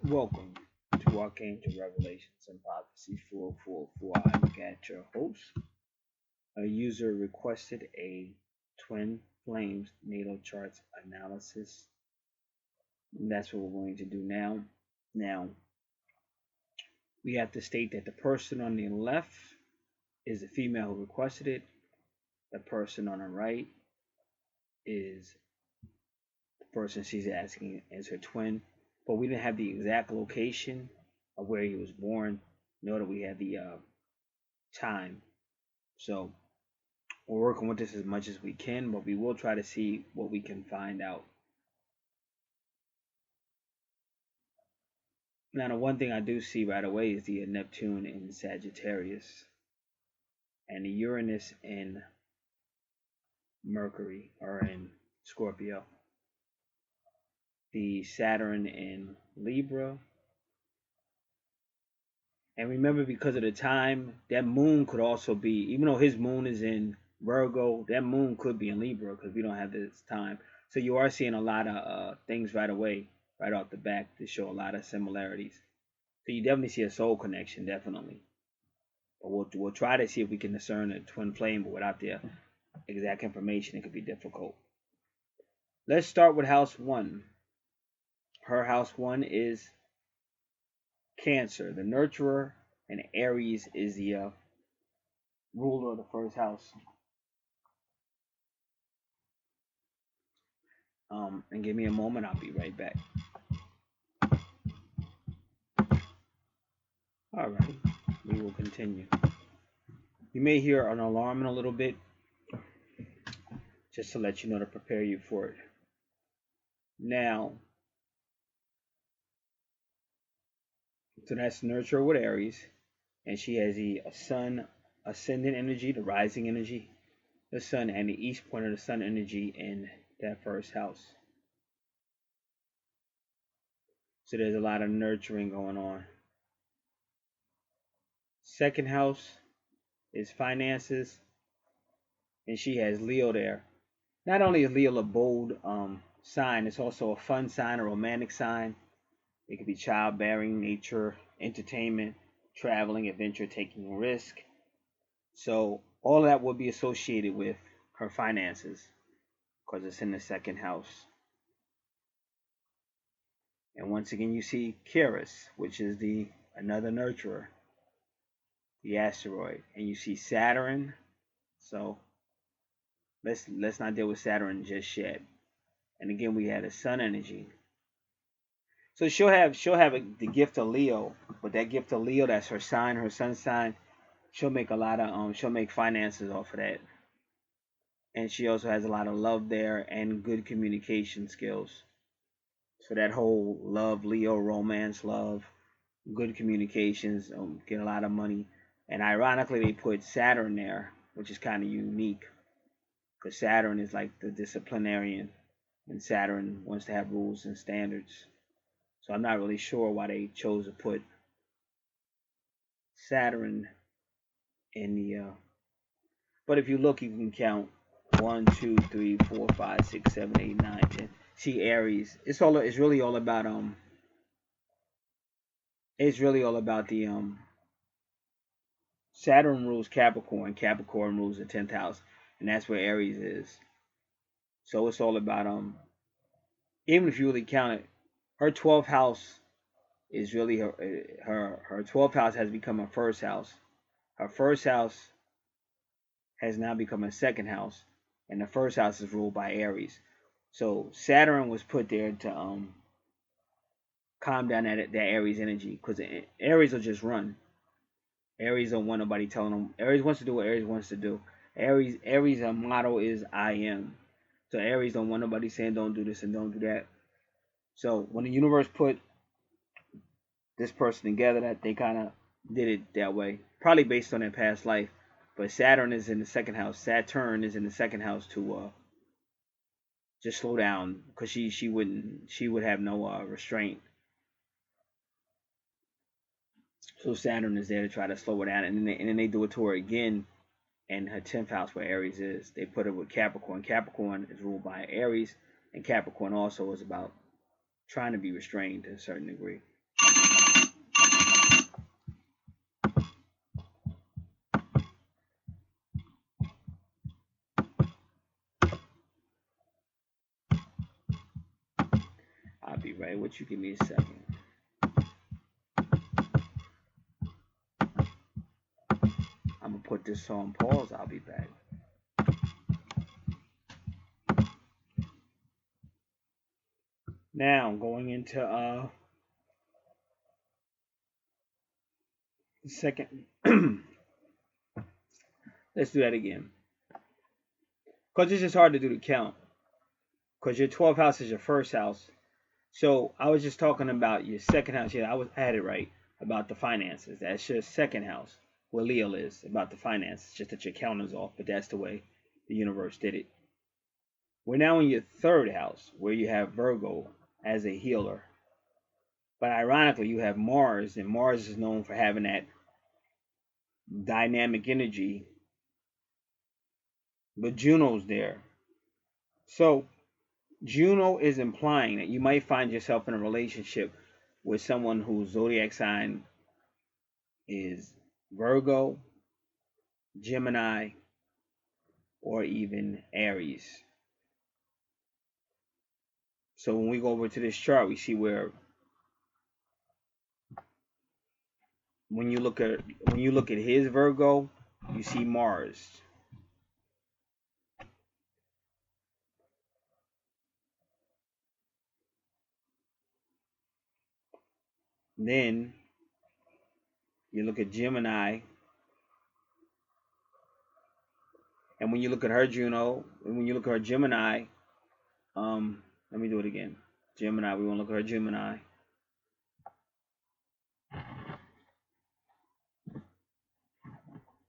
Welcome to Archangel Revelations and Prophecy 444. I'm Gat, your host. A user requested a twin flames natal charts analysis. And that's what we're going to do now. Now, we have to state that the person on the left is the female who requested it. The person on the right is the person she's asking is her twin. But we didn't have the exact location of where he was born, nor do we have the time. So we're working with this as much as we can, but we will try to see what we can find out. Now, the one thing I do see right away is the Neptune in Sagittarius and the Uranus in Mercury or in Scorpio, the Saturn in Libra. And remember, because of the time, that moon could also be, even though his moon is in Virgo, that moon could be in Libra because we don't have this time. So you are seeing a lot of things right away, right off the back, to show a lot of similarities. So you definitely see a soul connection, definitely. But we'll try to see if we can discern a twin flame, but without the exact information, it could be difficult. Let's start with house one. Her house one is Cancer, the nurturer, and Aries is the ruler of the first house. And give me a moment, I'll be right back. All right, we will continue. You may hear an alarm in a little bit, just to let you know to prepare you for it. Now, so that's nurturer with Aries, and she has the sun ascendant energy, the rising energy, the sun, and the east point of the sun energy in that first house. So there's a lot of nurturing going on. Second house is finances, and she has Leo there. Not only is Leo a bold sign, it's also a fun sign, a romantic sign. It could be childbearing, nature, entertainment, traveling, adventure, taking risk. So all of that will be associated with her finances because it's in the second house. And once again, you see Keras, which is the another nurturer, the asteroid, and you see Saturn. So let's not deal with Saturn just yet. And again, we had a sun energy. So she'll have the gift of Leo, but that gift of Leo, that's her sign, her sun sign. She'll make a lot of she'll make finances off of that. And she also has a lot of love there and good communication skills. So that whole love, Leo, romance, love, good communications, get a lot of money. And ironically, they put Saturn there, which is kind of unique because Saturn is like the disciplinarian, and Saturn wants to have rules and standards. So I'm not really sure why they chose to put Saturn in the. But if you look, you can count 1, 2, 3, 4, 5, 6, 7, 8, 9, 10. See Aries. It's really all about It's really all about the Saturn rules Capricorn. Capricorn rules the 10th house, and that's where Aries is. So it's all about even if you really count it, her 12th house is really her 12th house has become her first house. Her first house has now become a second house, and the first house is ruled by Aries. So Saturn was put there to calm down that Aries energy, because Aries will just run. Aries don't want nobody telling them. Aries wants to do what Aries wants to do. Aries motto is I am. So Aries don't want nobody saying don't do this and don't do that. So when the universe put this person together, that they kind of did it that way, probably based on their past life. But Saturn is in the second house. Saturn is in the second house to just slow down, because she would have no restraint. So Saturn is there to try to slow her down, and then they do it to her again in her 10th house where Aries is. They put her with Capricorn. Capricorn is ruled by Aries, and Capricorn also is about trying to be restrained to a certain degree. I'll be right with you. Give me a second. I'm going to put this on pause. I'll be back. Now, going into the second. Let's do that again. Because it's just hard to do the count. Because your 12th house is your first house. So I was just talking about your second house. Yeah, I had it right about the finances. That's your second house, where Leo is, about the finances. Just that your count is off, but that's the way the universe did it. We're now in your third house, where you have Virgo as a healer. But ironically, you have Mars, and Mars is known for having that dynamic energy. But Juno's there. So Juno is implying that you might find yourself in a relationship with someone whose zodiac sign is Virgo, Gemini, or even Aries. So when we go over to this chart, we see where when you look at his Virgo, you see Mars. Then you look at Gemini, and when you look at her Juno, and when you look at her Gemini, let me do it again. Gemini, we want to look at her Gemini.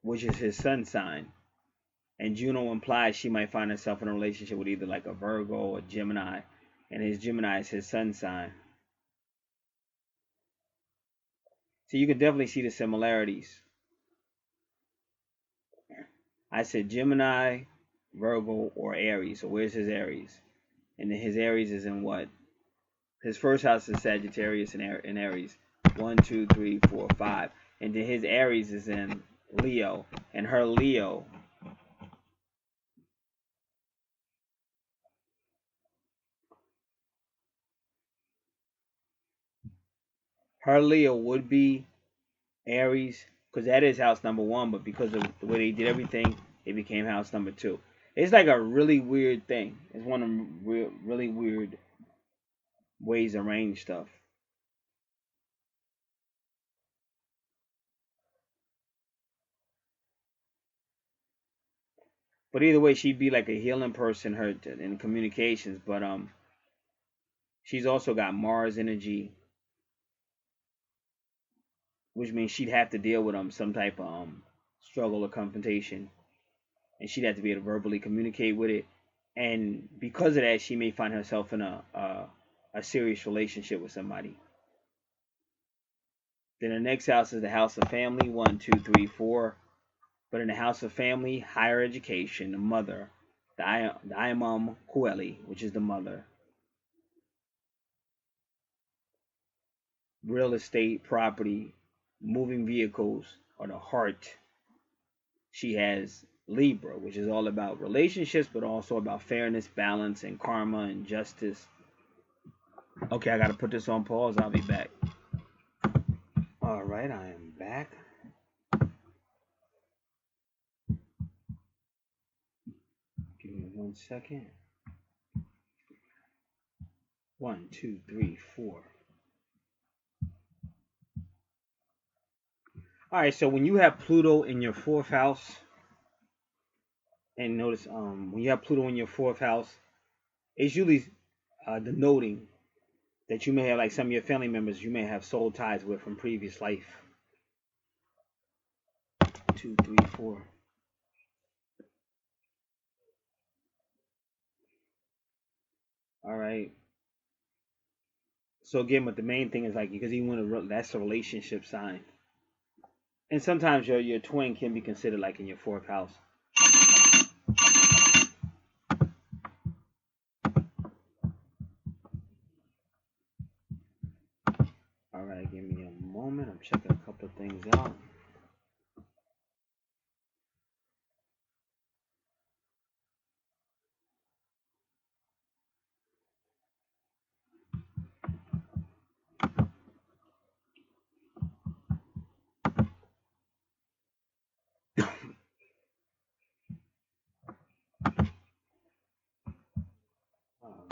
Which is his sun sign. And Juno implies she might find herself in a relationship with either like a Virgo or Gemini. And his Gemini is his sun sign. So you can definitely see the similarities. I said Gemini, Virgo, or Aries. So where's his Aries? And then his Aries is in what? His first house is Sagittarius and Aries. 1, 2, 3, 4, 5. And then his Aries is in Leo. And her Leo would be Aries, because that is house number 1, but because of the way they did everything, it became house number 2. It's like a really weird thing. It's one of them really weird ways to arrange stuff. But either way, she'd be like a healing person, her in communications. But she's also got Mars energy, which means she'd have to deal with some type of struggle or confrontation, and she'd have to be able to verbally communicate with it. And because of that, she may find herself in a serious relationship with somebody. Then the next house is the house of family, 1, 2, 3, 4. But in the house of family, higher education, the mother, the Imam Kueli, which is the mother. Real estate, property, moving vehicles, or the heart. She has Libra, which is all about relationships, but also about fairness, balance, and karma and justice. Okay, I got to put this on pause. I'll be back. All right, I am back. Give me 1 second. 1, 2, 3, 4. All right, so when you have Pluto in your 4th house, and notice when you have Pluto in your 4th house, it's usually denoting that you may have, like, some of your family members you may have soul ties with from previous life. 2, 3, 4. All right. So again, but the main thing is, like, because even when that's a relationship sign, and sometimes your twin can be considered like in your 4th house. All Alright, give me a moment. I'm checking a couple of things out.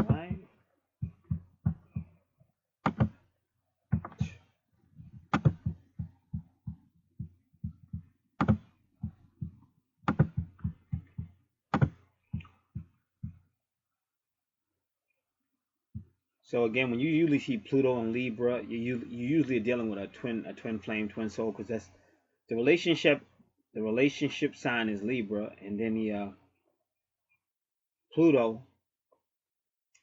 Alright. So again, when you usually see Pluto and Libra, you usually are dealing with a twin flame, twin soul, because that's the relationship. The relationship sign is Libra, and then the Pluto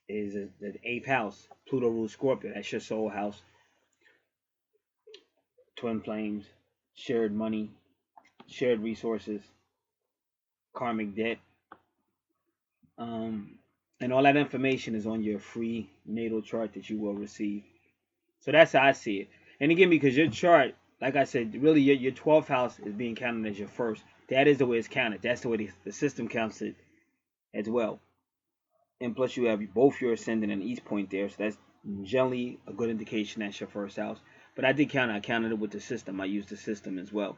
is the eighth house. Pluto rules Scorpio. That's your soul house. Twin flames, shared money, shared resources, karmic debt, and all that information is on your free natal chart that you will receive. So that's how I see it. And again, because your chart, like I said, really your 12th house is being counted as your first. That is the way it's counted. That's the way the system counts it as well. And plus, you have both your ascendant and east point there, so that's generally a good indication that's your first house. But I did count. I counted it with the system. I used the system as well,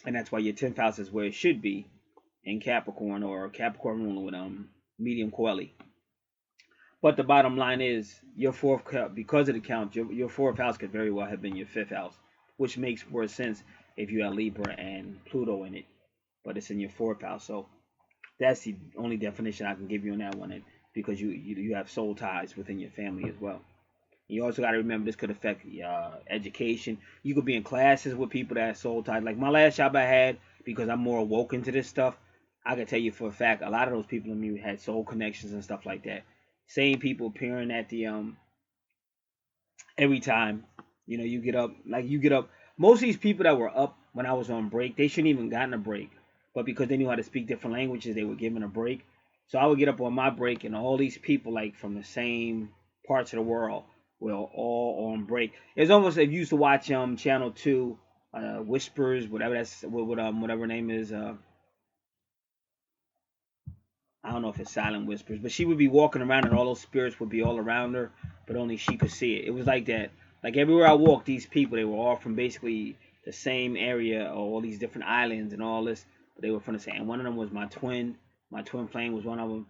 and that's why your 10th house is where it should be in Capricorn, or Capricorn ruling with medium Coeli. But the bottom line is your fourth, because of the count, your fourth house could very well have been your fifth house, which makes more sense if you have Libra and Pluto in it. But it's in your fourth house, so that's the only definition I can give you on that one, because you have soul ties within your family as well. You also got to remember this could affect education. You could be in classes with people that have soul ties. Like my last job I had, because I'm more awoken to this stuff, I can tell you for a fact a lot of those people in me had soul connections and stuff like that. Same people appearing at the every time. You get up, most of these people that were up when I was on break, they shouldn't even gotten a break. But because they knew how to speak different languages, they were given a break. So I would get up on my break, and all these people, like from the same parts of the world, were all on break. It's almost if you used to watch Channel 2, Whispers, whatever that's whatever name is. I don't know if it's Silent Whispers, but she would be walking around and all those spirits would be all around her, but only she could see it. It was like that. Like everywhere I walked, these people, they were all from basically the same area, or all these different islands and all this, but they were from the same. And one of them was my twin. My twin flame was one of them.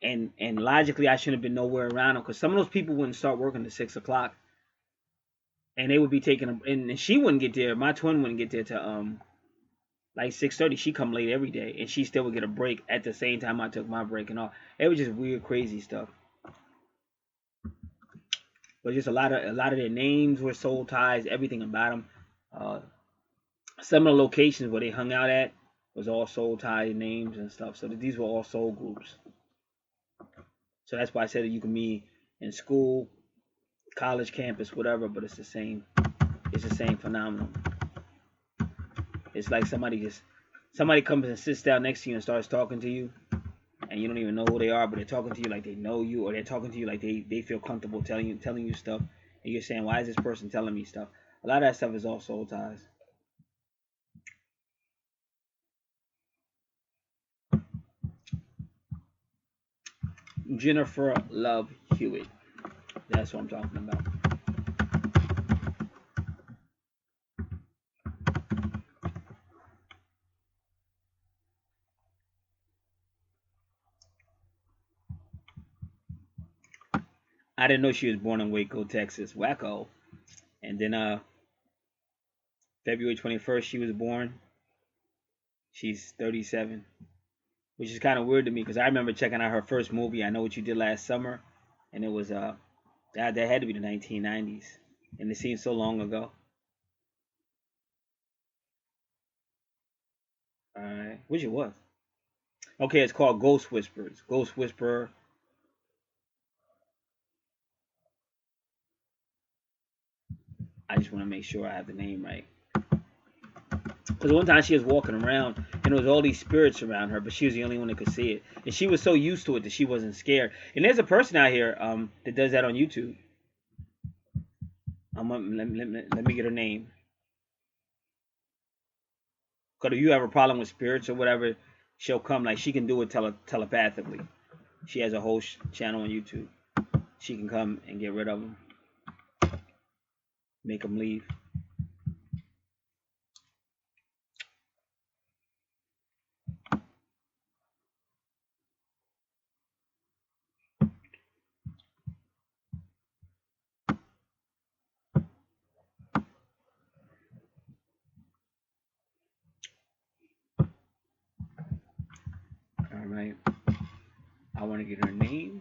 And logically, I shouldn't have been nowhere around them, because some of those people wouldn't start working at 6 o'clock, and they would be taking them, and she wouldn't get there. My twin wouldn't get there to like 6:30. She come late every day, and she still would get a break at the same time I took my break and all. It was just weird, crazy stuff. But just a lot of their names were soul ties. Everything about them. Uh, some of the locations where they hung out at was all soul tie names and stuff. So these were all soul groups. So that's why I said that you can meet in school, college campus, whatever. But it's the same. It's the same phenomenon. It's like somebody comes and sits down next to you and starts talking to you, and you don't even know who they are, but they're talking to you like they know you, or they're talking to you like they feel comfortable telling you stuff, and you're saying, why is this person telling me stuff? A lot of that stuff is all soul ties. Jennifer Love Hewitt. That's what I'm talking about. I didn't know she was born in Waco, Texas. Waco. And then February 21st she was born. She's 37. Which is kind of weird to me, because I remember checking out her first movie, I Know What You Did Last Summer, and it was that had to be the 1990s, and it seems so long ago. All right, which it was. Okay, it's called Ghost Whispers. Ghost Whisperer. I just want to make sure I have the name right. Because one time she was walking around and there was all these spirits around her, but she was the only one that could see it. And she was so used to it that she wasn't scared. And there's a person out here that does that on YouTube. Let me get her name. Because if you have a problem with spirits or whatever, she'll come. Like, she can do it telepathically. She has a whole channel on YouTube. She can come and get rid of them, make them leave. All right. I want to get her name.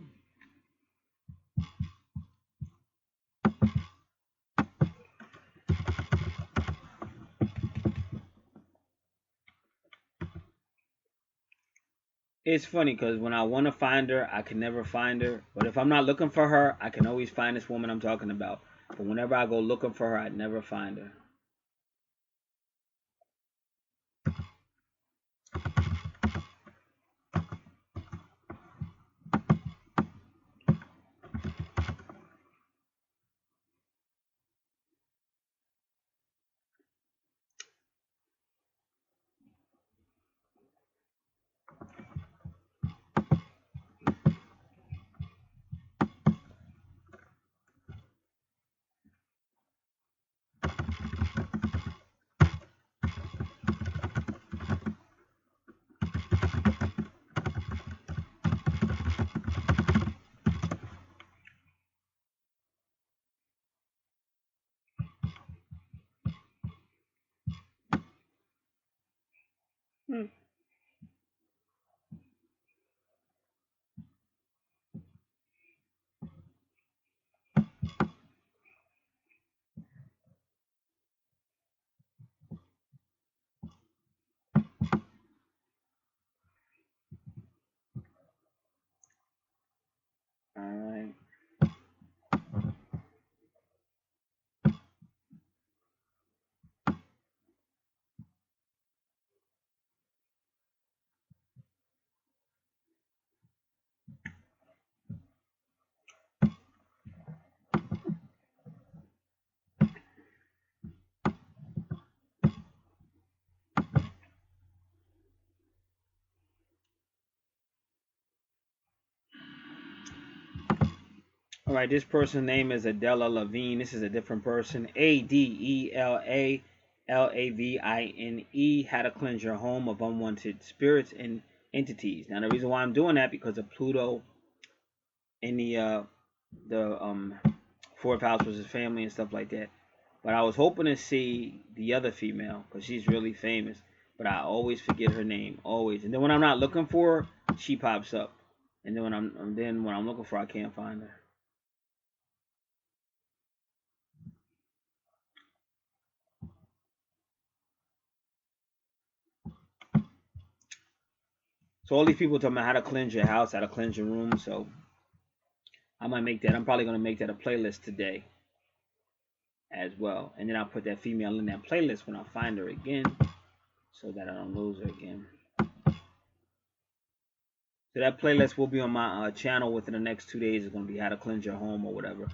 It's funny because when I want to find her, I can never find her. But if I'm not looking for her, I can always find this woman I'm talking about. But whenever I go looking for her, I never find her. Hmm. All right. All right, this person's name is Adela Levine. This is a different person. ADELALAVINE. How to cleanse your home of unwanted spirits and entities. Now, the reason why I'm doing that because of Pluto in the fourth house was his family and stuff like that. But I was hoping to see the other female because she's really famous. But I always forget her name, always. And then when I'm not looking for her, she pops up. And then when I'm looking for her, I can't find her. So all these people talking about how to cleanse your house, how to cleanse your room. So I might make that. I'm probably gonna make that a playlist today as well, and then I'll put that female in that playlist when I find her again, so that I don't lose her again. So that playlist will be on my channel within the next 2 days. It's gonna be how to cleanse your home or whatever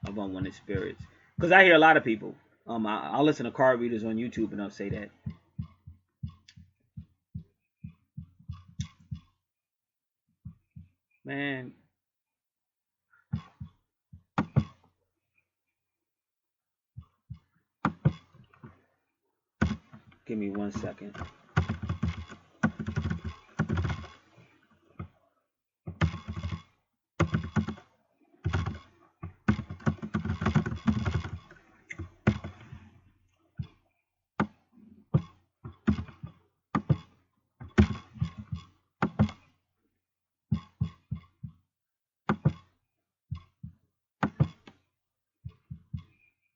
of unwanted spirits. Because I hear a lot of people. I'll listen to card readers on YouTube and they'll say that. Man, give me 1 second.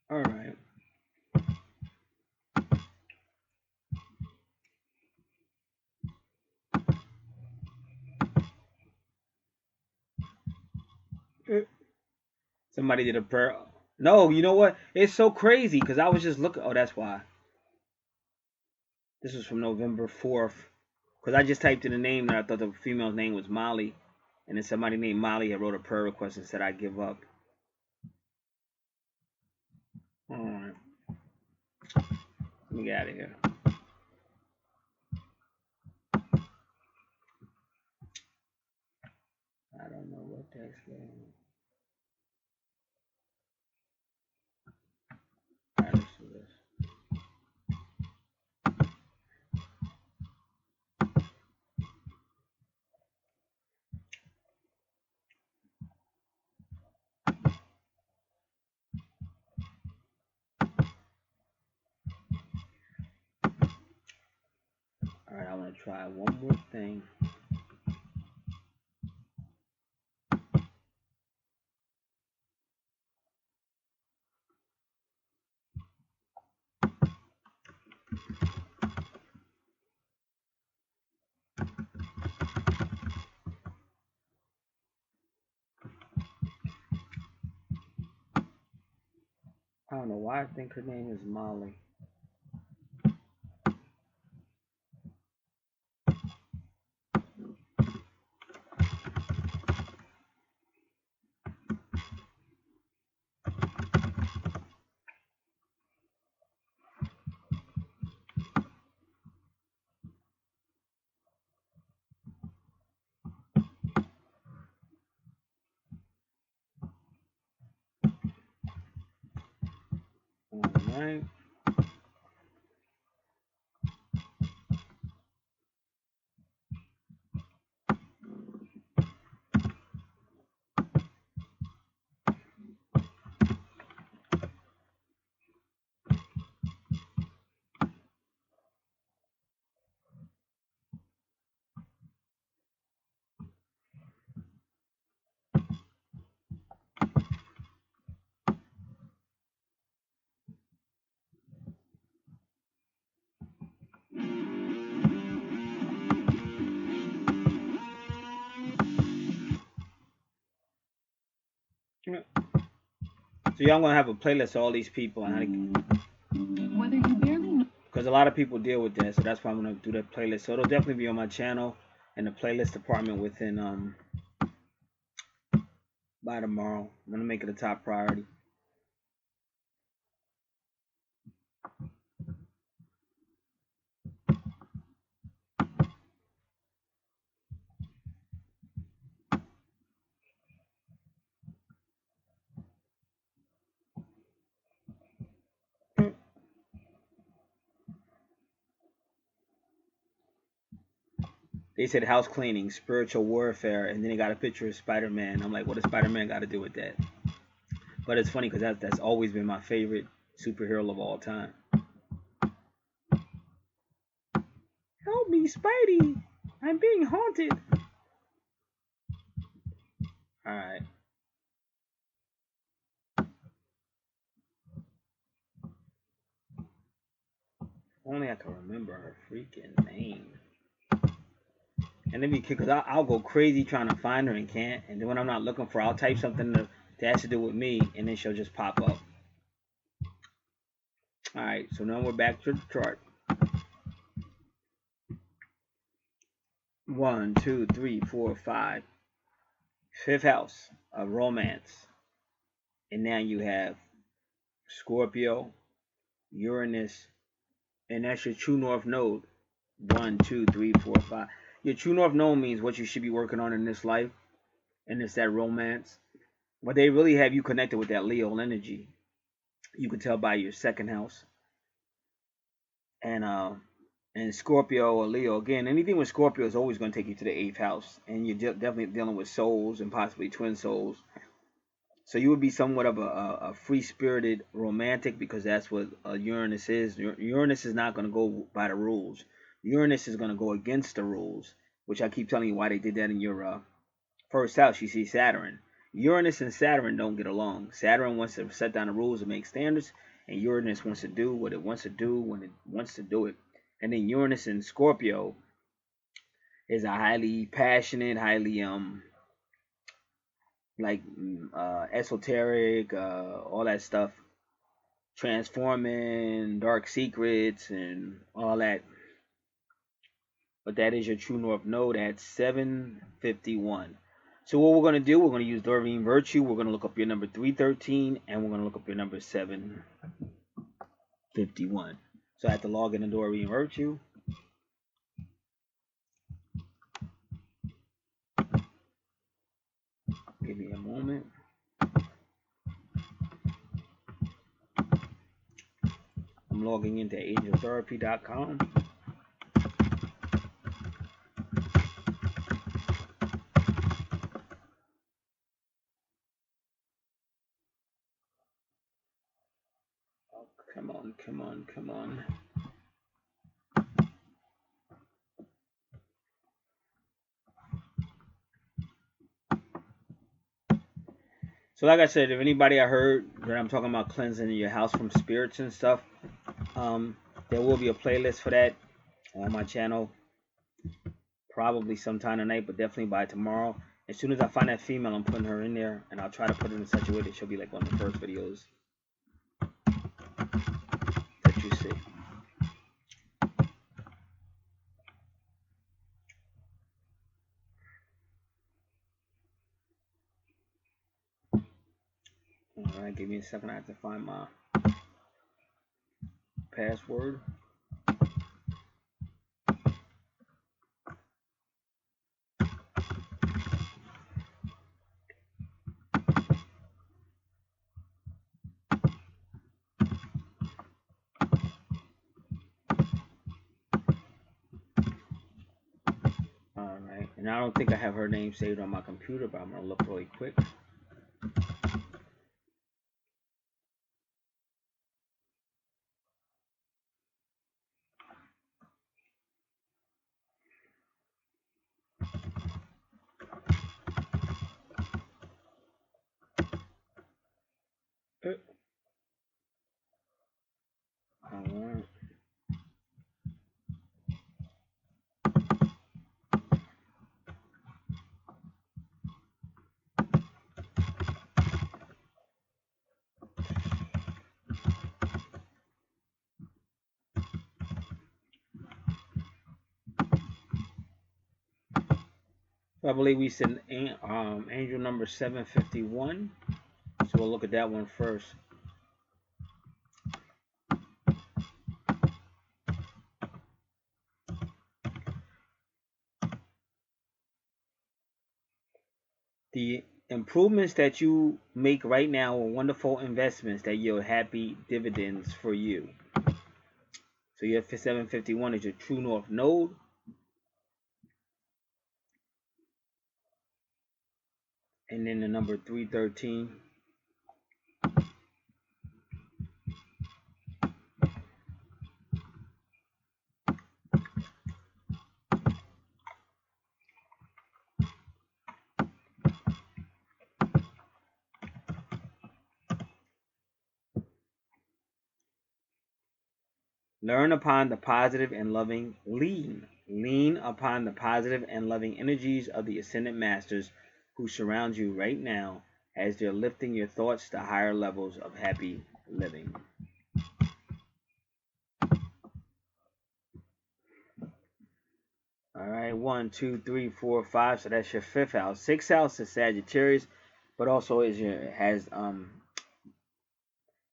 All right. Somebody did a prayer. No, you know what? It's so crazy because I was just looking. Oh, that's why. This was from November 4th. Because I just typed in a name and I thought the female's name was Molly. And then somebody named Molly had wrote a prayer request and said I give up. Alright. Let me get out of here. I don't know what that's getting. Alright, let's do this. Alright, I want to try one more thing. I don't know why I think her name is Molly. Alright. So y'all gonna have a playlist of all these people and how to, because a lot of people deal with that, so that's why I'm gonna do that playlist. So it'll definitely be on my channel in the playlist department within by tomorrow. I'm gonna make it a top priority. They said house cleaning, spiritual warfare, and then they got a picture of Spider-Man. I'm like, what does Spider-Man got to do with that? But it's funny because that's always been my favorite superhero of all time. Help me, Spidey! I'm being haunted. All right. Only I can remember her freaking name. And then because I'll go crazy trying to find her and can't. And then when I'm not looking for her, I'll type something that has to do with me, and then she'll just pop up. All right, so now we're back to the chart. 1, 2, 3, 4, 5. Fifth house of romance. And now you have Scorpio, Uranus, and that's your true north node. 1, 2, 3, 4, 5. Your true north node means what you should be working on in this life, and it's that romance. But they really have you connected with that Leo energy. You can tell by your second house. And Scorpio or Leo, again, anything with Scorpio is always going to take you to the 8th house, and you're definitely dealing with souls and possibly twin souls. So you would be somewhat of a free-spirited romantic, because that's what Uranus is. Uranus is not going to go by the rules. Uranus is going to go against the rules, which I keep telling you why they did that in your first house. You see Saturn. Uranus and Saturn don't get along. Saturn wants to set down the rules and make standards, and Uranus wants to do what it wants to do when it wants to do it. And then Uranus and Scorpio is a highly passionate, highly esoteric, all that stuff, transforming, dark secrets, and all that. But that is your true north node at 751. So what we're going to do, we're going to use Doreen Virtue. We're going to look up your number 313, and we're going to look up your number 751. So I have to log in to Doreen Virtue. Give me a moment. I'm logging into angeltherapy.com. Oh, come on, come on, come on. So like I said, if anybody I heard that I'm talking about cleansing your house from spirits and stuff, there will be a playlist for that on my channel. Probably sometime tonight, but definitely by tomorrow. As soon as I find that female, I'm putting her in there, and I'll try to put it in such a way that she'll be like one of the first videos that you see. Alright, give me a second. I have to find my password. Alright, and I don't think I have her name saved on my computer, but I'm going to look really quick. Alright. I believe we said angel number 751. So we'll look at that one first. The improvements that you make right now are wonderful investments that yield happy dividends for you. So your 751 is your true north node. And then the number 313. Lean upon the positive and loving energies of the ascendant masters who surround you right now as they're lifting your thoughts to higher levels of happy living. All right, 1, 2, 3, 4, 5. So that's your 5th house. 6th house is Sagittarius, but also has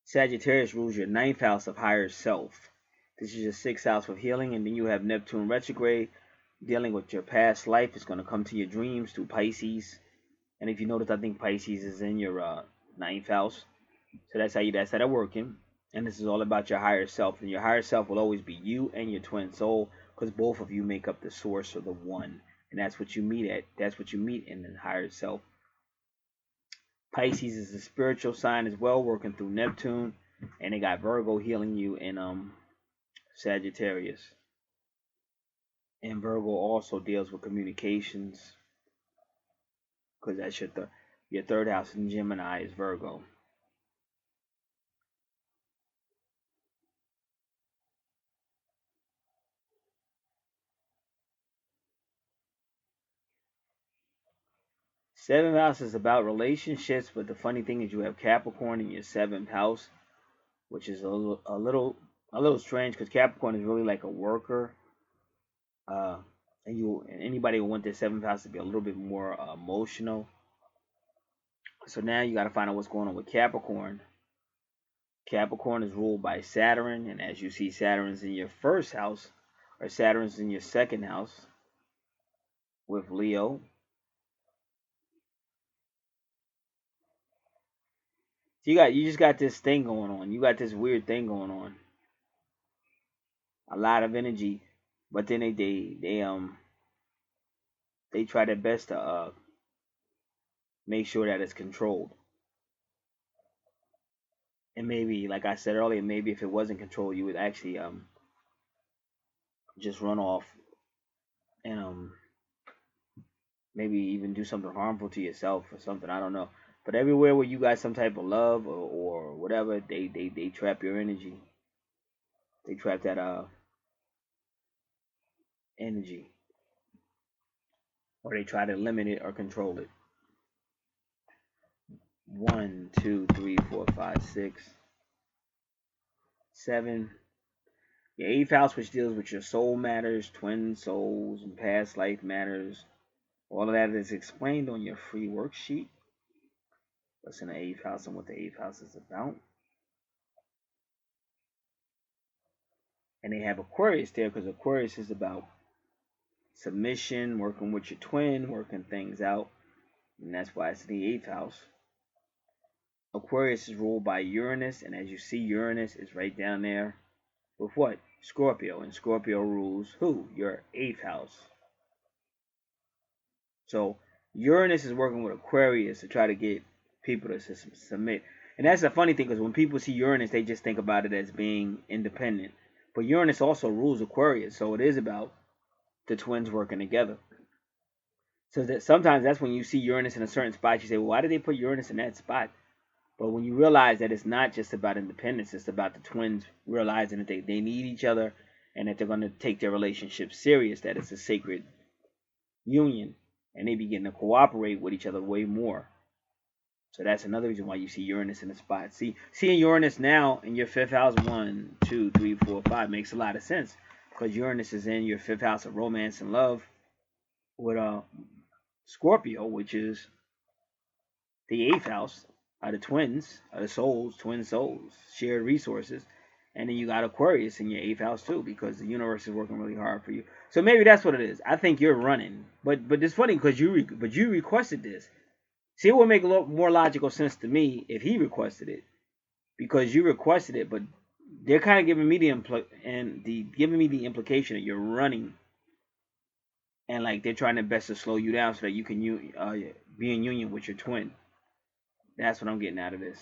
Sagittarius rules your 9th house of higher self. This is your 6th house of healing, and then you have Neptune retrograde dealing with your past life. It's going to come to your dreams through Pisces. And if you notice, I think Pisces is in your 9th house. So that's how that working. And this is all about your higher self. And your higher self will always be you and your twin soul, because both of you make up the source or the one. And that's what you meet at. That's what you meet in the higher self. Pisces is a spiritual sign as well, working through Neptune. And they got Virgo healing you in Sagittarius. And Virgo also deals with communications, because that's your 3rd house in Gemini is Virgo. Seventh house is about relationships, but the funny thing is you have Capricorn in your 7th house, which is a little strange, because Capricorn is really like a worker. And anybody will want their 7th house to be a little bit more emotional. So now you got to find out what's going on with Capricorn. Capricorn is ruled by Saturn, and as you see, Saturn's in your 1st house, or Saturn's in your 2nd house with Leo. So you just got this thing going on. You got this weird thing going on. A lot of energy, but then they try their best to make sure that it's controlled. And maybe, like I said earlier, maybe if it wasn't controlled, you would actually just run off and maybe even do something harmful to yourself or something. I don't know. But everywhere where you got some type of love or whatever, they trap your energy. They trap that energy, or they try to limit it or control it. 1, 2, 3, 4, 5, 6, 7. Your 8th house, which deals with your soul matters, twin souls, and past life matters. All of that is explained on your free worksheet. What's in the 8th house and what the 8th house is about. And they have Aquarius there because Aquarius is about submission, working with your twin, working things out. And that's why it's in the 8th house. Aquarius is ruled by Uranus, and as you see, Uranus is right down there with what? Scorpio. And Scorpio rules who? Your 8th house. So Uranus is working with Aquarius to try to get people to submit. And that's the funny thing, because when people see Uranus, they just think about it as being independent. But Uranus also rules Aquarius, so it is about the twins working together. So that sometimes that's when you see Uranus in a certain spot, you say, well, why did they put Uranus in that spot? But when you realize that it's not just about independence, it's about the twins realizing that they need each other and that they're going to take their relationship serious, that it's a sacred union, and they begin to cooperate with each other way more. So that's another reason why you see Uranus in the spot. Seeing Uranus now in your 5th house, 1, 2, 3, 4, 5 makes a lot of sense, because Uranus is in your 5th house of romance and love with Scorpio, which is the 8th house of the twins, of the souls, twin souls, shared resources. And then you got Aquarius in your 8th house too, because the universe is working really hard for you. So maybe that's what it is. I think you're running, but it's funny because you requested this. See, it would make a lot more logical sense to me if he requested it, because you requested it. But they're kind of giving me the implication that you're running, and like they're trying their best to slow you down so that you can be in union with your twin. That's what I'm getting out of this.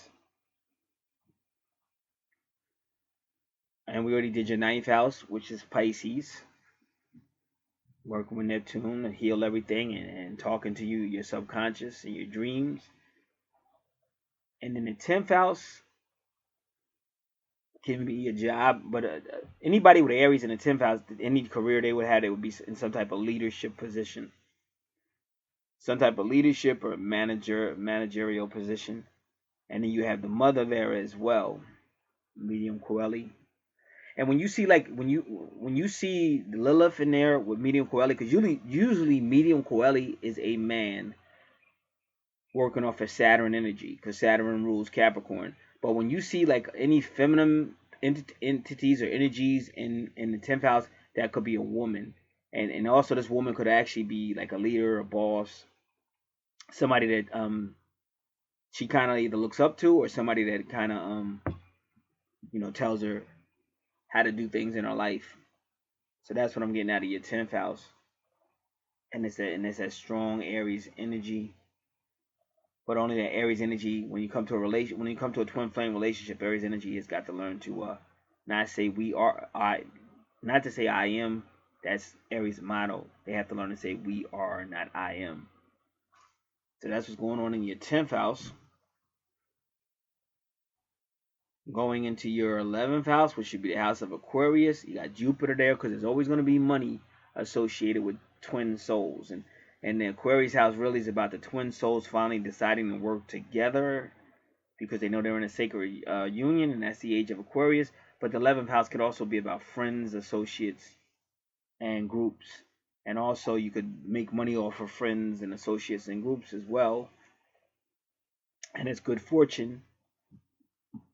And we already did your 9th house, which is Pisces. Working with Neptune to heal everything and talking to you, your subconscious and your dreams. And then the 10th house can be a job, but anybody with Aries in the 10th house, any career they would have, it would be in some type of leadership position. Some type of leadership or managerial position. And then you have the mother there as well, medium coeli. And when you see when you see the Lilith in there with medium coeli, because usually medium coeli is a man working off of Saturn energy, because Saturn rules Capricorn. But when you see like any feminine entities or energies in the 10th house, that could be a woman, and also this woman could actually be like a leader, a boss, somebody that she kind of either looks up to, or somebody that kind of tells her how to do things in her life. So that's what I'm getting out of your 10th house. And it's that strong Aries energy. But only that Aries energy, when you come to a twin flame relationship, Aries energy has got to learn to not say not to say I am. That's Aries' motto. They have to learn to say we are, not I am. So that's what's going on in your 10th house. Going into your 11th house, which should be the house of Aquarius, you got Jupiter there, because there's always going to be money associated with twin souls. And the Aquarius house really is about the twin souls finally deciding to work together, because they know they're in a sacred union, and that's the age of Aquarius. But the 11th house could also be about friends, associates, and groups. And also you could make money off of friends and associates and groups as well. And it's good fortune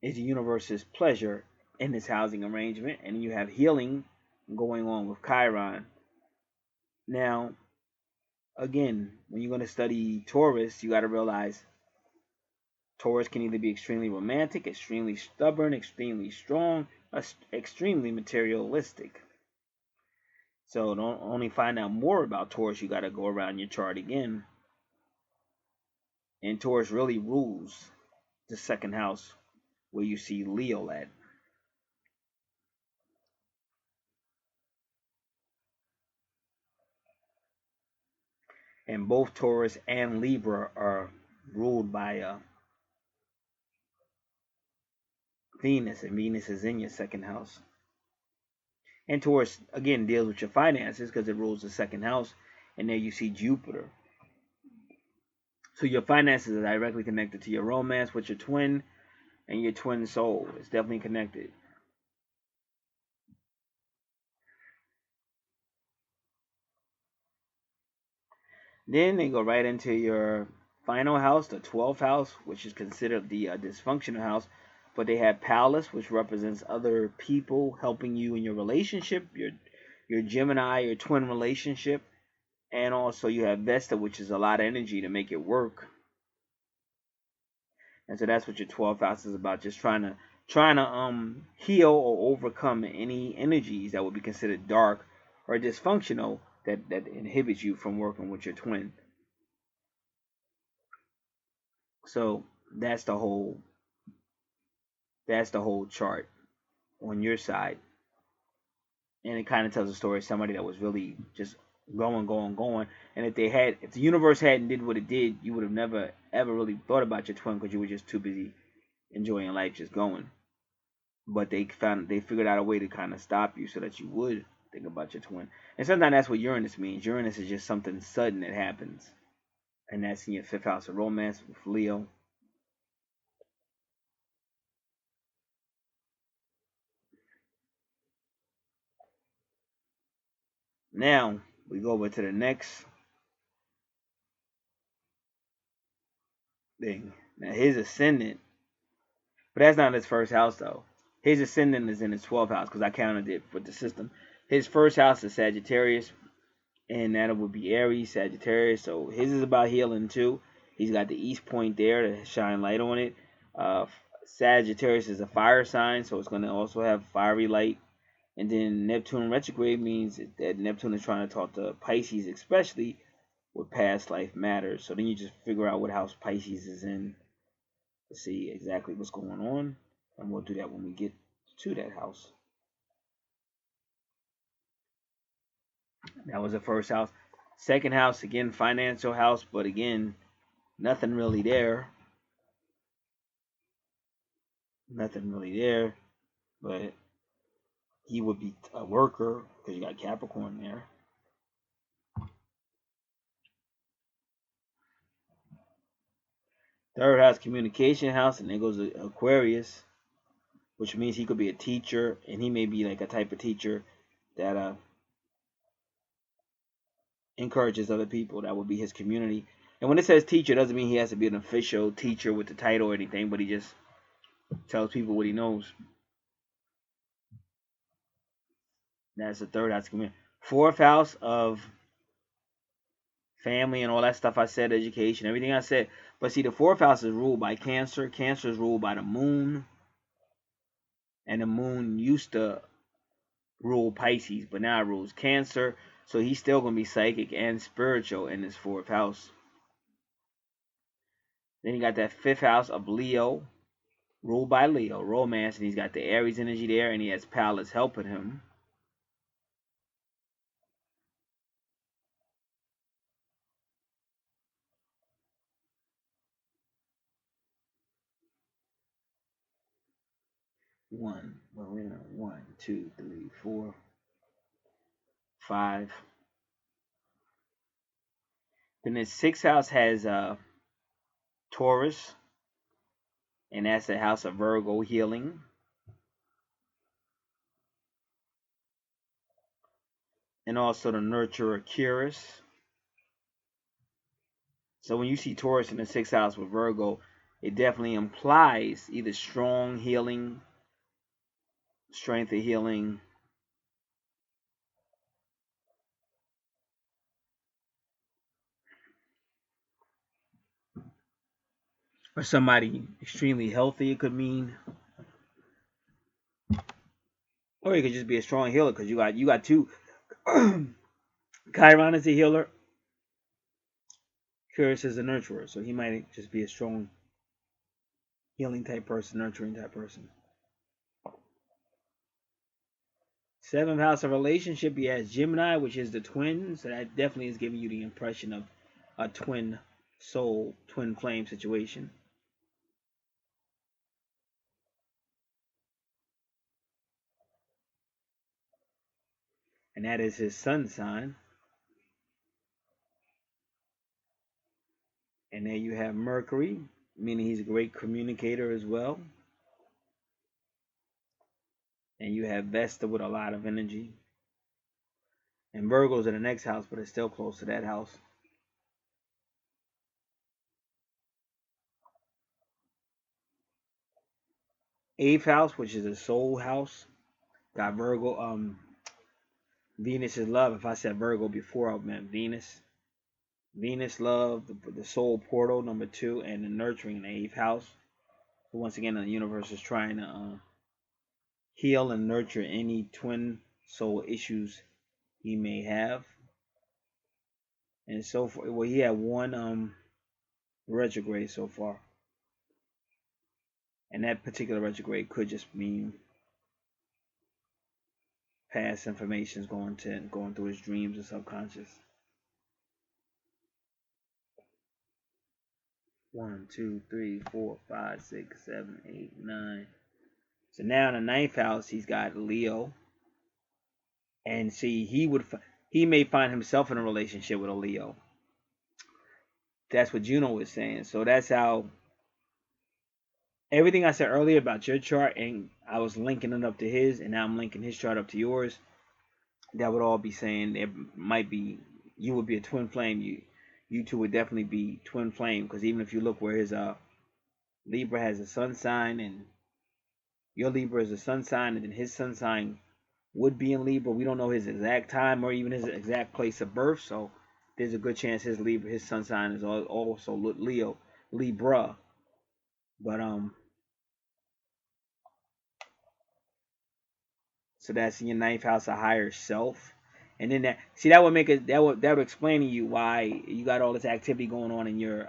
is the universe's pleasure in this housing arrangement. And you have healing going on with Chiron. Now, again, when you're going to study Taurus, you got to realize Taurus can either be extremely romantic, extremely stubborn, extremely strong, or extremely materialistic. So don't only find out more about Taurus, you got to go around your chart again. And Taurus really rules the second house where you see Leo at. And both Taurus and Libra are ruled by Venus, and Venus is in your second house. And Taurus, again, deals with your finances because it rules the second house. And there you see Jupiter. So your finances are directly connected to your romance with your twin and your twin soul. It's definitely connected. Then they go right into your final house, the 12th house, which is considered the dysfunctional house. But they have Palace, which represents other people helping you in your relationship, your Gemini, your twin relationship. And also you have Vesta, which is a lot of energy to make it work. And so that's what your 12th house is about, just trying to heal or overcome any energies that would be considered dark or dysfunctional that inhibits you from working with your twin. So that's the whole chart on your side. And it kind of tells a story of somebody that was really just going. And if the universe hadn't did what it did, you would have never ever really thought about your twin because you were just too busy enjoying life, just going. But they figured out a way to kind of stop you so that you would think about your twin. And sometimes that's what Uranus means. Uranus is just something sudden that happens, and that's in your fifth house of romance with Leo. Now we go over to the next thing. Now his ascendant, but that's not his first house though. His ascendant is in his 12th house because I counted it with the system. His first house is Sagittarius, and that would be Aries, Sagittarius. So his is about healing too. He's got the east point there to shine light on it. Uh, Sagittarius is a fire sign, so it's going to also have fiery light. And then Neptune retrograde means that Neptune is trying to talk to Pisces, especially with past life matters. So then you just figure out what house Pisces is in to see exactly what's going on, and we'll do that when we get to that house. That was the first house. Second house, again, financial house, but again, nothing really there. Nothing really there. But he would be a worker because you got Capricorn there. Third house, communication house, and there goes Aquarius, which means he could be a teacher, and he may be like a type of teacher that encourages other people. That would be his community. And when it says teacher, it doesn't mean he has to be an official teacher with the title or anything, but he just tells people what he knows. That's the third house community. Fourth house of family and all that stuff I said, education, everything I said. But see, the fourth house is ruled by Cancer. Cancer is ruled by the moon. And the moon used to rule Pisces, but now it rules Cancer. So he's still going to be psychic and spiritual in his fourth house. Then you got that fifth house of Leo, ruled by Leo, romance, and he's got the Aries energy there, and he has Pallas helping him. Well, wait a minute. 1, 2, 3, 4, 5. Then his sixth house has Taurus, and that's the house of Virgo healing. and also the nurturer Curious. So when you see Taurus in the 6th house with Virgo, it definitely implies either strong healing, strength of healing, or somebody extremely healthy. It could mean, or it could just be a strong healer because you got two. Chiron is a healer, Curious is a nurturer, so he might just be a strong healing type person, nurturing type person. 7th house of relationship, he has Gemini, which is the twin, so that definitely is giving you the impression of a twin soul, twin flame situation. And that is his sun sign. And there you have Mercury, meaning he's a great communicator as well. And you have Vesta with a lot of energy. And Virgo's in the next house, but it's still close to that house. 8th house, which is a soul house, got Virgo. Venus is love. If I said Virgo before, I meant Venus. Venus love, the soul portal, number 2, and the nurturing in the 8th house. So once again, the universe is trying to heal and nurture any twin soul issues he may have. And so far, well, he had one retrograde so far. And that particular retrograde could just mean past information is going through his dreams and subconscious. 1, 2, 3, 4, 5, 6, 7, 8, 9. So now in the 9th house, he's got Leo. And see, he may find himself in a relationship with a Leo. That's what Juno was saying. So that's how everything I said earlier about your chart, and I was linking it up to his, and now I'm linking his chart up to yours. That would all be saying it might be you would be a twin flame. You two would definitely be twin flame, because even if you look where his Libra has a sun sign, and your Libra is a sun sign, and then his sun sign would be in Libra. We don't know his exact time or even his exact place of birth, so there's a good chance his sun sign is also Libra. But so that's in your 9th house, a higher self. And then that would make it that would explain to you why you got all this activity going on in your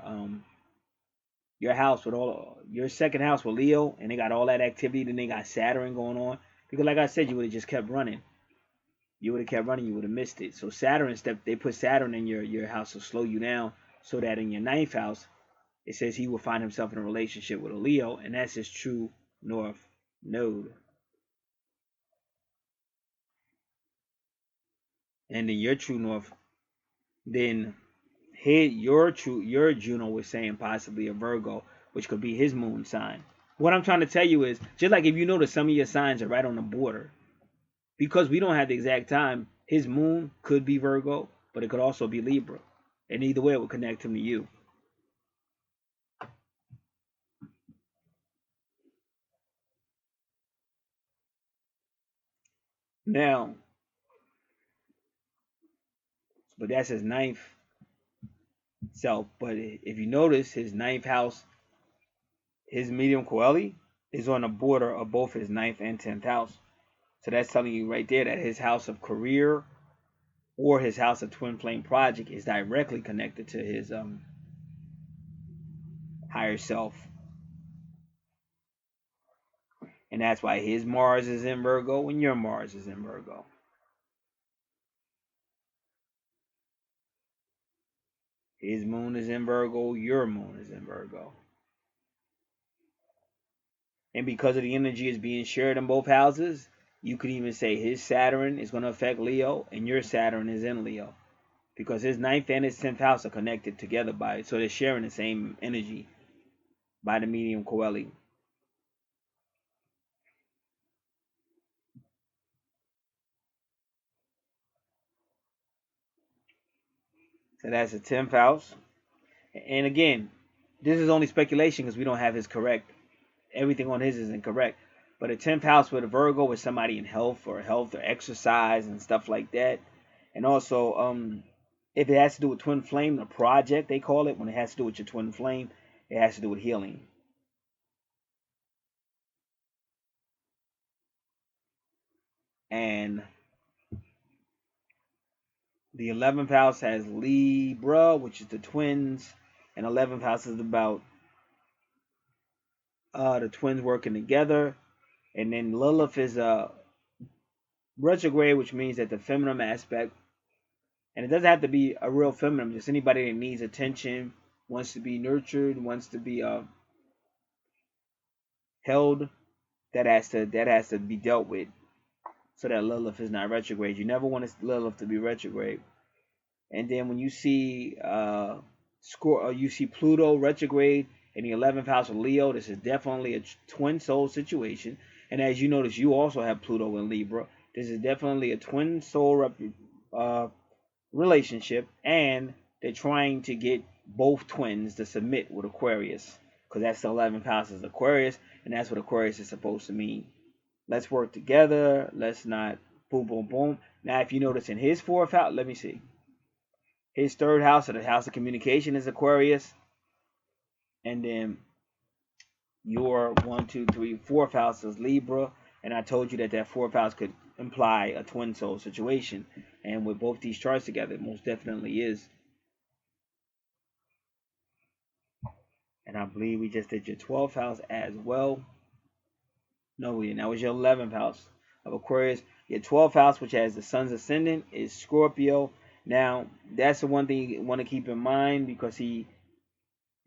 house with all your 2nd house with Leo, and they got all that activity. Then they got Saturn going on, because like I said, you would have just kept running. You would have kept running, you would have missed it. So they put Saturn in your house to slow you down, so that in your 9th house it says he will find himself in a relationship with a Leo, and that's his true north node. And then your true north, then your Juno was saying possibly a Virgo, which could be his moon sign. What I'm trying to tell you is, just like if you notice some of your signs are right on the border, because we don't have the exact time, his moon could be Virgo, but it could also be Libra. And either way, it would connect him to you. Now, but that's his 9th self. But if you notice, his 9th house, his medium Coeli, is on the border of both his 9th and 10th house. So that's telling you right there that his house of career or his house of twin flame project is directly connected to his higher self. And that's why his Mars is in Virgo and your Mars is in Virgo. His moon is in Virgo, your moon is in Virgo. And because of the energy is being shared in both houses, you could even say his Saturn is going to affect Leo and your Saturn is in Leo. Because his 9th and his 10th house are connected together so they're sharing the same energy by the medium Coeli. So that's the 10th house. And again, this is only speculation because we don't have his correct. Everything on his is incorrect. But a 10th house with a Virgo with somebody in health or exercise and stuff like that. And also, if it has to do with twin flame, the project they call it, when it has to do with your twin flame, it has to do with healing. And the 11th house has Libra, which is the twins. And 11th house is about the twins working together. And then Lilith is retrograde, which means that the feminine aspect, and it doesn't have to be a real feminine, just anybody that needs attention, wants to be nurtured, wants to be held, that has to be dealt with, so that Lilith is not retrograde. You never want Lilith to be retrograde. And then when you see you see Pluto retrograde in the 11th house of Leo, this is definitely a twin soul situation. And as you notice, you also have Pluto in Libra. This is definitely a twin soul relationship, and they're trying to get both twins to submit with Aquarius, because that's the 11th house is Aquarius, and that's what Aquarius is supposed to mean. Let's work together. Let's not boom, boom, boom. Now, if you notice in his 4th house, let me see. His 3rd house, or the house of communication, is Aquarius. And then your 1, 2, 3, 4th house is Libra. And I told you that 4th house could imply a twin soul situation. And with both these charts together, it most definitely is. And I believe we just did your 12th house as well. No, we didn't. That was your 11th house of Aquarius. Your 12th house, which has the sun's ascendant, is Scorpio. Now, that's the one thing you want to keep in mind, because the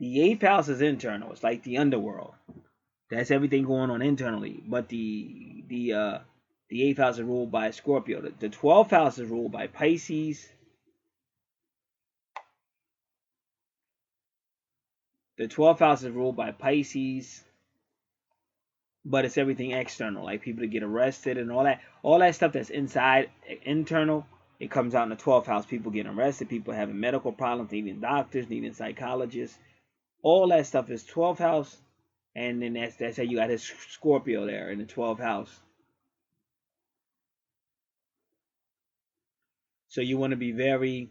8th house is internal. It's like the underworld. That's everything going on internally. But the 8th house is ruled by Scorpio. The 12th house is ruled by Pisces. The 12th house is ruled by Pisces, but it's everything external, like people to get arrested and all that stuff that's inside, internal. It comes out in the 12th house. People getting arrested, people having medical problems, needing doctors, needing psychologists. All that stuff is 12th house, and then that's how you got his Scorpio there in the 12th house. So you want to be very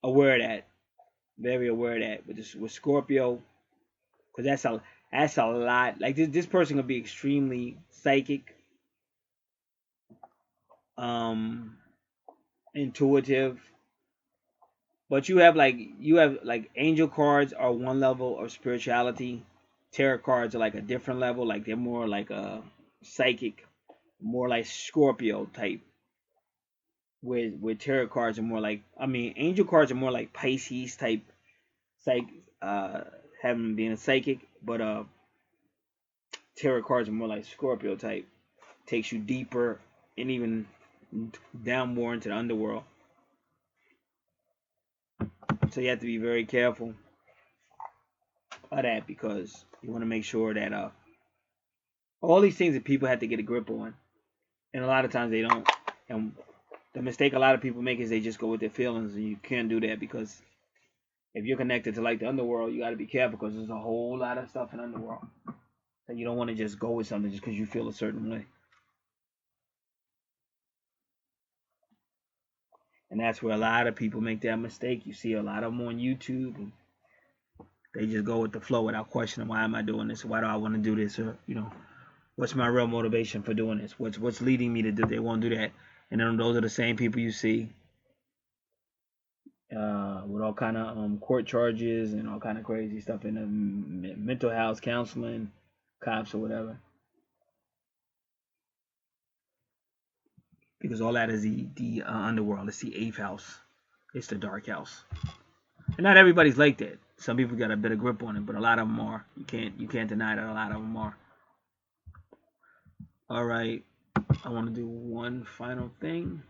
aware of that, with Scorpio, because that's a lot. Like this person could be extremely psychic, intuitive, but you have like angel cards are one level of spirituality. Tarot cards are like a different level. Like they're more like a psychic, more like Scorpio type. With tarot cards are more like, angel cards are more like Pisces type, psych, having being a psychic, but tarot cards are more like Scorpio type. Takes you deeper and even down more into the underworld. So you have to be very careful of that, because you want to make sure that all these things that people have to get a grip on, and a lot of times they don't. And the mistake a lot of people make is they just go with their feelings, and you can't do that, because if you're connected to like the underworld, you got to be careful, because there's a whole lot of stuff in the underworld. So you don't want to just go with something just because you feel a certain way. And that's where a lot of people make that mistake. You see a lot of them on YouTube, and they just go with the flow without questioning, why am I doing this? Why do I want to do this? Or, what's my real motivation for doing this? What's leading me to do? They won't do that. And then those are the same people you see with all kind of court charges and all kind of crazy stuff in the mental health counseling, cops or whatever. Because all that is the underworld. It's the 8th house. It's the dark house. And not everybody's like that. Some people got a better grip on it, but a lot of them are. You can't deny that a lot of them are. All right, I want to do one final thing.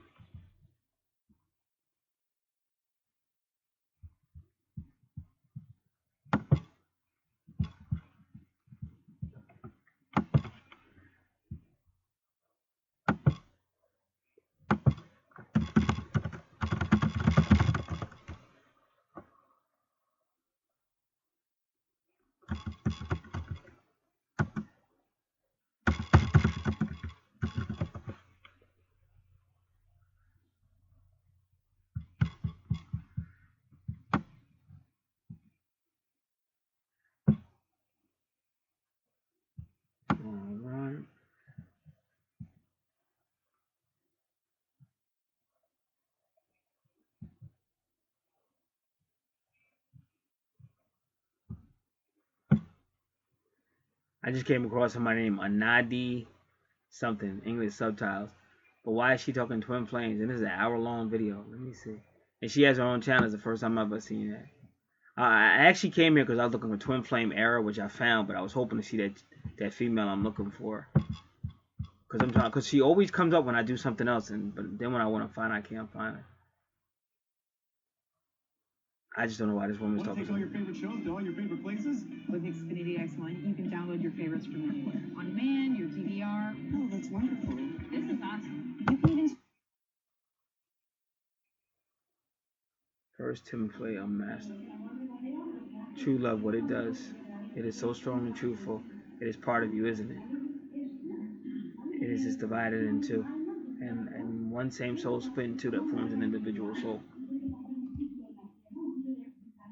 I just came across somebody named Anadi something, English subtitles. But why is she talking twin flames? And this is an hour-long video. Let me see. And she has her own channel. It's the first time I've ever seen that. I actually came here because I was looking for twin flame era, which I found, but I was hoping to see that female I'm looking for. Because she always comes up when I do something else, but then when I want to find her, I can't find her. I just don't know why this woman's talking. All your favorite shows to all your favorite places? With Xfinity X1, you can download your favorites from anywhere. On demand, your DVR. Oh, that's wonderful. This is awesome. You can even... First Timothy Unmasked. True love, what it does. It is so strong and truthful. It is part of you, isn't it? It is just divided in two. And one same soul split in two that forms an individual soul.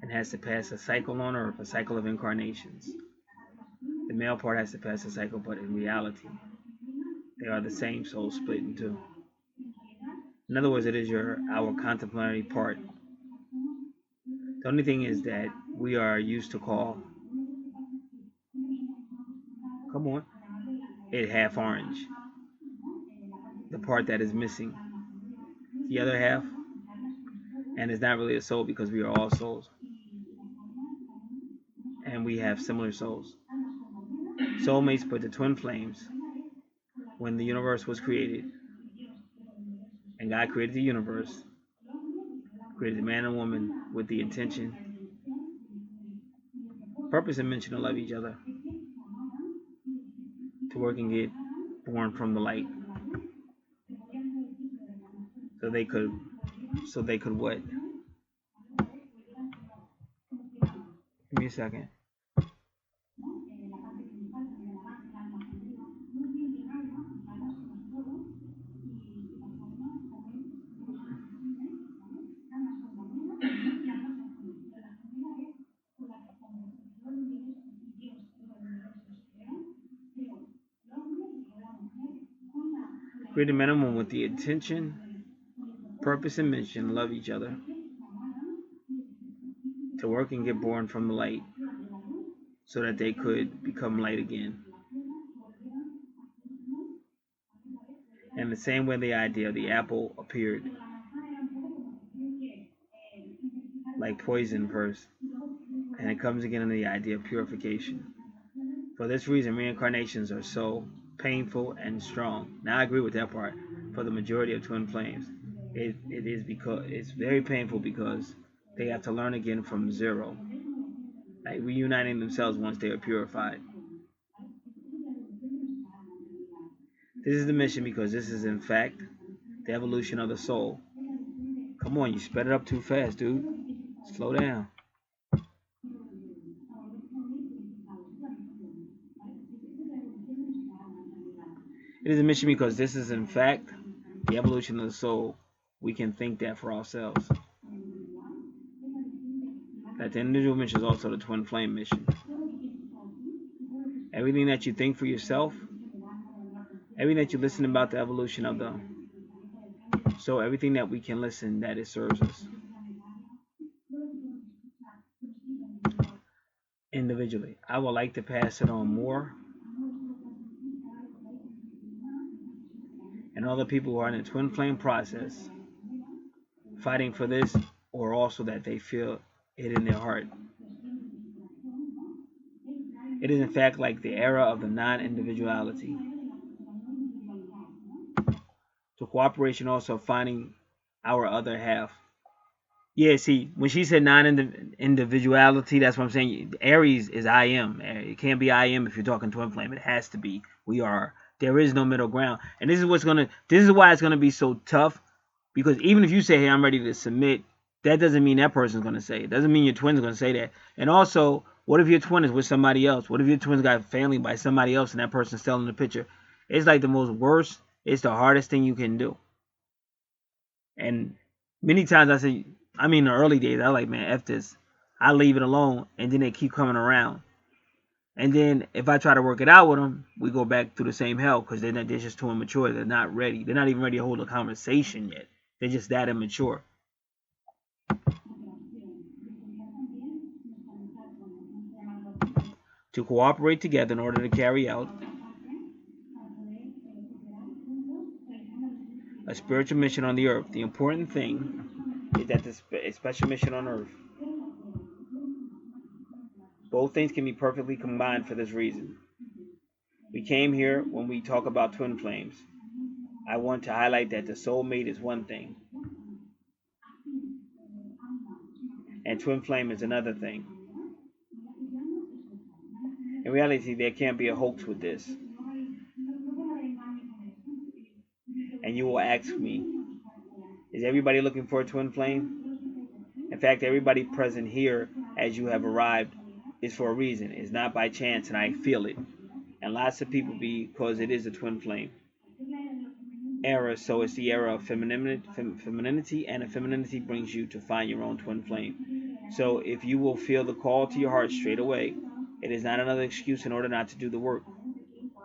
And has to pass a cycle on or a cycle of incarnations. The male part has to pass a cycle, but in reality, they are the same soul split in two. In other words, it is our contemplatory part. The only thing is that we are used to call, come on, it half orange. The part that is missing. The other half, and it's not really a soul because we are all souls. And we have similar souls. Soulmates, but the twin flames, when the universe was created, and God created the universe, created the man and woman with the intention, purpose, and mission to love each other, to work and get born from the light, so they could what? Give me a second. Create a minimum with the intention, purpose, and mission, love each other, to work and get born from the light, so that they could become light again. And the same way the idea of the apple appeared like poison first, and it comes again in the idea of purification. For this reason, reincarnations are so painful and strong. Now I agree with that part. For the majority of twin flames, it is because it's very painful because they have to learn again from zero, like reuniting themselves once they are purified. This is the mission because this is in fact the evolution of the soul. Come on, you sped it up too fast, dude. Slow down. It is a mission because this is in fact the evolution of the soul. We can think that for ourselves. That the individual mission is also the twin flame mission. Everything that you think for yourself, everything that you listen about the evolution of the so everything that we can listen that it serves us individually. I would like to pass it on more, and other people who are in the twin flame process fighting for this, or also that they feel it in their heart. It is in fact like the era of the non-individuality. To cooperation, also finding our other half. Yeah, see, when she said non-individuality, that's what I'm saying. Aries is I am. It can't be I am if you're talking twin flame. It has to be we are. There is no middle ground. And this is why it's gonna be so tough. Because even if you say, hey, I'm ready to submit, that doesn't mean that person's gonna say it. Doesn't mean your twin's gonna say that. And also, what if your twin is with somebody else? What if your twin's got family by somebody else and that person's still in the picture? It's like the most worst. It's the hardest thing you can do. And many times in the early days, I was like, man, F this. I leave it alone, and then they keep coming around. And then if I try to work it out with them, we go back through the same hell because they're just too immature. They're not ready. They're not even ready to hold a conversation yet. They're just that immature. to cooperate together in order to carry out a spiritual mission on the earth. The important thing is that this special mission on earth, both things can be perfectly combined for this reason. We came here when we talk about twin flames. I want to highlight that the soulmate is one thing, and twin flame is another thing. In reality, there can't be a hoax with this. And you will ask me, is everybody looking for a twin flame? In fact, everybody present here as you have arrived is for a reason. It's not by chance, and I feel it. And lots of people, because it is a twin flame era, so it's the era of femininity, and femininity brings you to find your own twin flame. So if you will feel the call to your heart straight away, it is not another excuse in order not to do the work,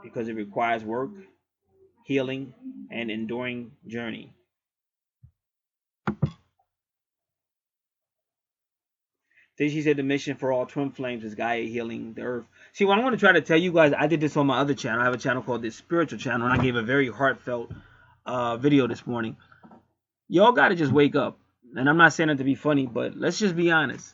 because it requires work, healing, and enduring journey. Then she said the mission for all twin flames is Gaia healing the earth. See, what I want to try to tell you guys, I did this on my other channel. I have a channel called the Spiritual Channel, and I gave a very heartfelt video this morning. Y'all got to just wake up. And I'm not saying it to be funny, but let's just be honest.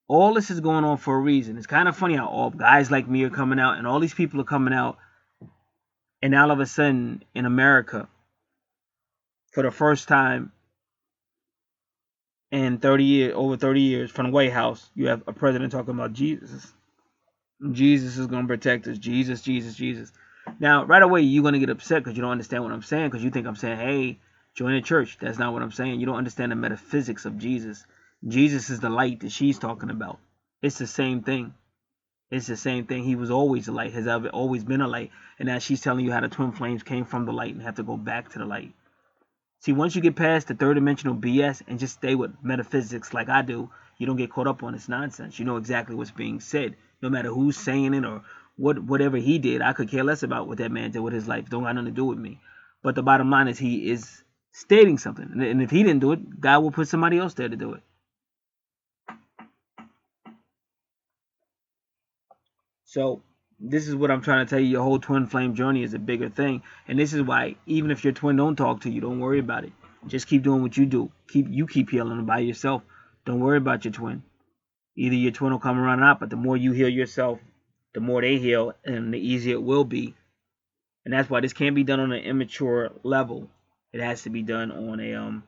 All this is going on for a reason. It's kind of funny how all guys like me are coming out, and all these people are coming out, and all of a sudden in America, for the first time in over 30 years, from the White House, you have a president talking about Jesus. Jesus is going to protect us. Jesus, Jesus, Jesus. Now, right away, you're going to get upset because you don't understand what I'm saying, because you think I'm saying, hey, join the church. That's not what I'm saying. You don't understand the metaphysics of Jesus. Jesus is the light that she's talking about. It's the same thing. It's the same thing. He was always a light, has always been a light. And now she's telling you how the twin flames came from the light and have to go back to the light. See, once you get past the third dimensional BS and just stay with metaphysics like I do, you don't get caught up on this nonsense. You know exactly what's being said. No matter who's saying it or whatever he did, I could care less about what that man did with his life. Don't have nothing to do with me. But the bottom line is he is stating something. And if he didn't do it, God will put somebody else there to do it. So this is what I'm trying to tell you. Your whole twin flame journey is a bigger thing. And this is why, even if your twin don't talk to you, don't worry about it. Just keep doing what you do. Keep healing by yourself. Don't worry about your twin. Either your twin will come around or not, but the more you heal yourself, the more they heal, and the easier it will be. And that's why this can't be done on an immature level. It has to be done on a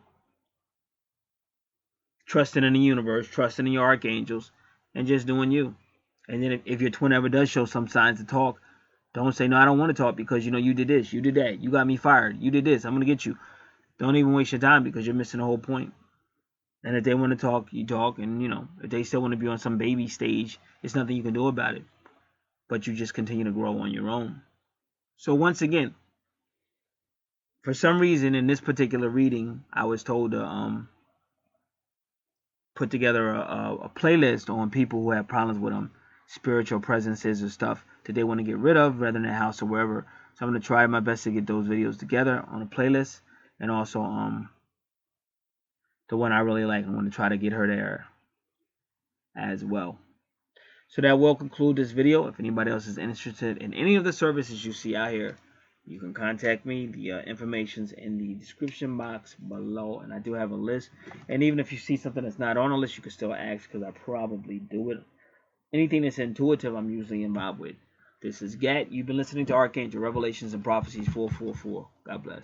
trusting in the universe, trusting in your archangels, and just doing you. And then if your twin ever does show some signs to talk, don't say, no, I don't want to talk because, you did this, you did that, you got me fired, you did this, I'm going to get you. Don't even waste your time because you're missing the whole point. And if they want to talk, you talk. And, if they still want to be on some baby stage, there's nothing you can do about it. But you just continue to grow on your own. So once again, for some reason in this particular reading, I was told to put together a playlist on people who have problems with spiritual presences or stuff that they want to get rid of, rather than their house or wherever. So I'm going to try my best to get those videos together on a playlist. And also the one I really like, I want to try to get her there as well. So that will conclude this video. If anybody else is interested in any of the services you see out here, you can contact me. The information's in the description box below, and I do have a list. And even if you see something that's not on a list, you can still ask, because I probably do it. Anything that's intuitive, I'm usually involved with. This is Gat. You've been listening to Archangel Revelations and Prophecies 444. God bless.